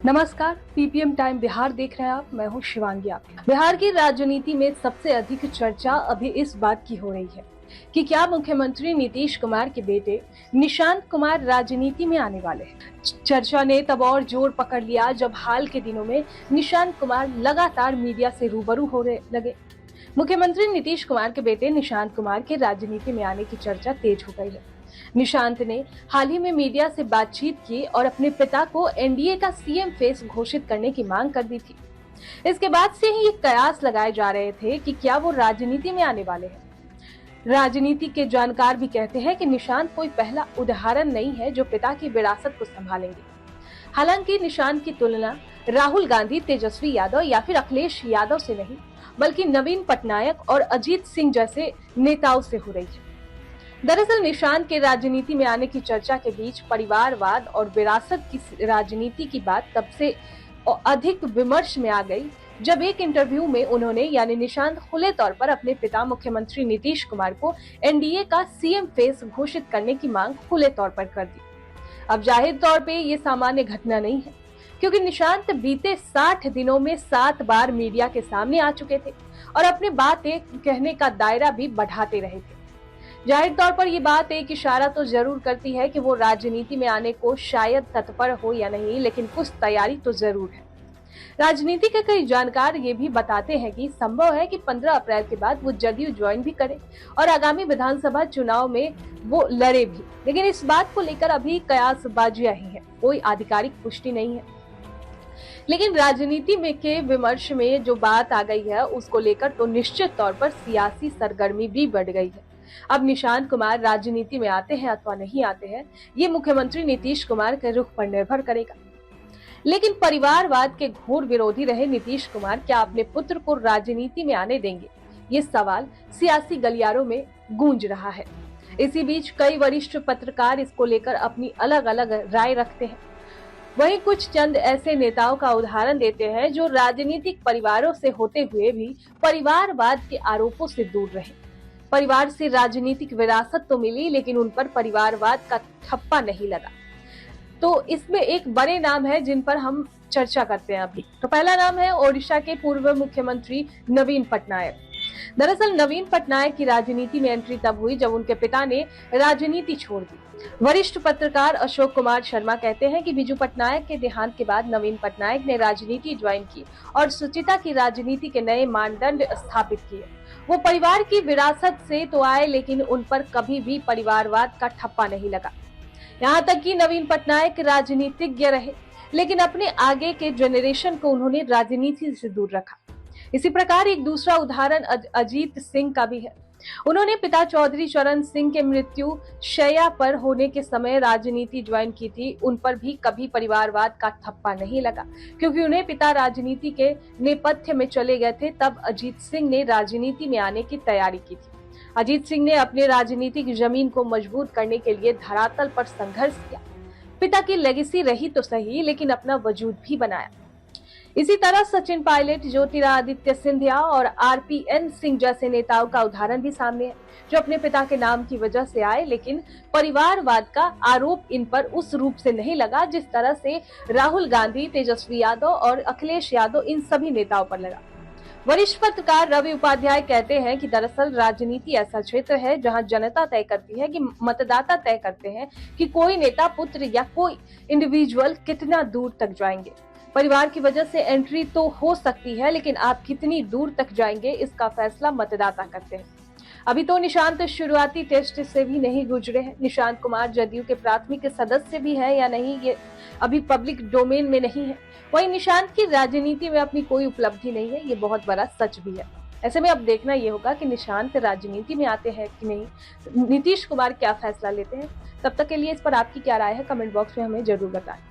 नमस्कार, ppm time Bihar देख रहे हैं आप। मैं हूं शिवांगी। आप बिहार की राजनीति में सबसे अधिक चर्चा अभी इस बात की हो रही है कि क्या मुख्यमंत्री नीतीश कुमार के बेटे निशांत कुमार राजनीति में आने वाले हैं। चर्चा ने तब और जोर पकड़ लिया जब हाल के दिनों में निशांत कुमार लगातार मीडिया से रूबरू होने लगे। मुख्यमंत्री नीतीश कुमार के बेटे निशांत कुमार के राजनीति में आने की चर्चा तेज हो गई है। निशांत ने हाल ही में मीडिया से बातचीत की और अपने पिता को एनडीए का सीएम फेस घोषित करने की मांग कर दी थी। इसके बाद से ही ये कयास लगाए जा रहे थे कि क्या वो राजनीति में आने वाले हैं। राजनीति के जानकार भी कहते हैं कि निशांत कोई पहला उदाहरण नहीं है जो पिता की विरासत को संभालेंगे। हालांकि निशांत की तुलना राहुल गांधी, तेजस्वी यादव या फिर अखिलेश यादव से नहीं, बल्कि नवीन पटनायक और अजीत सिंह जैसे नेताओं से हो रही है। दरअसल निशांत के राजनीति में आने की चर्चा के बीच परिवारवाद और विरासत की राजनीति की बात तब से अधिक विमर्श में आ गई जब एक इंटरव्यू में उन्होंने यानी निशांत खुले तौर पर अपने पिता मुख्यमंत्री नीतीश कुमार को एनडीए का सीएम फेस घोषित करने की मांग खुले तौर पर कर दी। अब जाहिर तौर पे ये सामान्य घटना नहीं है, क्योंकि निशांत बीते 60 दिनों में 7 बार मीडिया के सामने आ चुके थे और अपनी बातें कहने का दायरा भी बढ़ाते रहे थे। जाहिर तौर पर ये बात एक इशारा तो जरूर करती है कि वो राजनीति में आने को शायद तत्पर हो या नहीं, लेकिन कुछ तैयारी तो जरूर है। राजनीति के कई जानकार ये भी बताते हैं कि संभव है कि 15 अप्रैल के बाद वो जदयू ज्वाइन भी करे और आगामी विधानसभा चुनाव में वो लड़े भी, लेकिन इस बात को लेकर अभी कयासबाजियां ही है, कोई आधिकारिक पुष्टि नहीं है। लेकिन राजनीति में के विमर्श में जो बात आ गई है उसको लेकर तो निश्चित तौर पर सियासी सरगर्मी भी बढ़ गई है। अब निशांत कुमार राजनीति में आते हैं अथवा नहीं आते हैं, ये मुख्यमंत्री नीतीश कुमार के रुख पर निर्भर करेगा। लेकिन परिवारवाद के घोर विरोधी रहे नीतीश कुमार क्या अपने पुत्र को राजनीति में आने देंगे, ये सवाल सियासी गलियारों में गूंज रहा है। इसी बीच कई वरिष्ठ पत्रकार इसको लेकर अपनी अलग अलग राय रखते हैं। वहीं कुछ चंद ऐसे नेताओं का उदाहरण देते हैं जो राजनीतिक परिवारों से होते हुए भी परिवारवाद के आरोपों से दूर रहे। परिवार से राजनीतिक विरासत तो मिली, लेकिन उन पर परिवारवाद का ठप्पा नहीं लगा। तो इसमें एक बड़े नाम है जिन पर हम चर्चा करते हैं अभी। तो पहला नाम है ओडिशा के पूर्व मुख्यमंत्री नवीन पटनायक। दरअसल नवीन पटनायक की राजनीति में एंट्री तब हुई जब उनके पिता ने राजनीति छोड़ दी। वरिष्ठ पत्रकार अशोक कुमार शर्मा कहते हैं कि बिजू पटनायक के देहांत के बाद नवीन पटनायक ने राजनीति ज्वाइन की और सुचिता की राजनीति के नए मानदंड स्थापित किए। वो परिवार की विरासत से तो आए, लेकिन उन पर कभी भी परिवारवाद का ठप्पा नहीं लगा। यहाँ तक कि नवीन पटनायक राजनीतिज्ञ रहे, लेकिन अपने आगे के जनरेशन को उन्होंने राजनीति से दूर रखा। इसी प्रकार एक दूसरा उदाहरण अजीत सिंह का भी है। उन्होंने पिता चौधरी चरण सिंह के मृत्यु शैया पर होने के समय राजनीति ज्वाइन की थी। उन पर भी कभी परिवारवाद का ठप्पा नहीं लगा, क्योंकि उन्हें पिता राजनीति के नेपथ्य में चले गए थे। तब अजीत सिंह ने राजनीति में आने की तैयारी की थी। अजीत सिंह ने अपने राजनीतिक जमीन को मजबूत करने के लिए धरातल पर संघर्ष किया। पिता की लेगेसी रही तो सही, लेकिन अपना वजूद भी बनाया। इसी तरह सचिन पायलट, ज्योतिरादित्य सिंधिया और आरपीएन सिंह जैसे नेताओं का उदाहरण भी सामने है, जो अपने पिता के नाम की वजह से आए, लेकिन परिवारवाद का आरोप इन पर उस रूप से नहीं लगा जिस तरह से राहुल गांधी, तेजस्वी यादव और अखिलेश यादव इन सभी नेताओं पर लगा। वरिष्ठ पत्रकार रवि उपाध्याय कहते हैं कि दरअसल राजनीति ऐसा क्षेत्र है जहां जनता तय करती है कि मतदाता तय करते हैं कि कोई नेता पुत्र या कोई इंडिविजुअल कितना दूर तक जाएंगे। परिवार की वजह से एंट्री तो हो सकती है, लेकिन आप कितनी दूर तक जाएंगे इसका फैसला मतदाता करते हैं। अभी तो निशांत शुरुआती टेस्ट से भी नहीं गुजरे हैं। निशांत कुमार जदयू के प्राथमिक सदस्य भी है या नहीं, ये अभी पब्लिक डोमेन में नहीं है। वहीं निशांत की राजनीति में अपनी कोई उपलब्धि नहीं है, ये बहुत बड़ा सच भी है। ऐसे में अब देखना ये होगा कि निशांत राजनीति में आते हैं कि नहीं, नीतीश कुमार क्या फैसला लेते हैं। तब तक के लिए इस पर आपकी क्या राय है, कमेंट बॉक्स में हमें जरूर बताएं।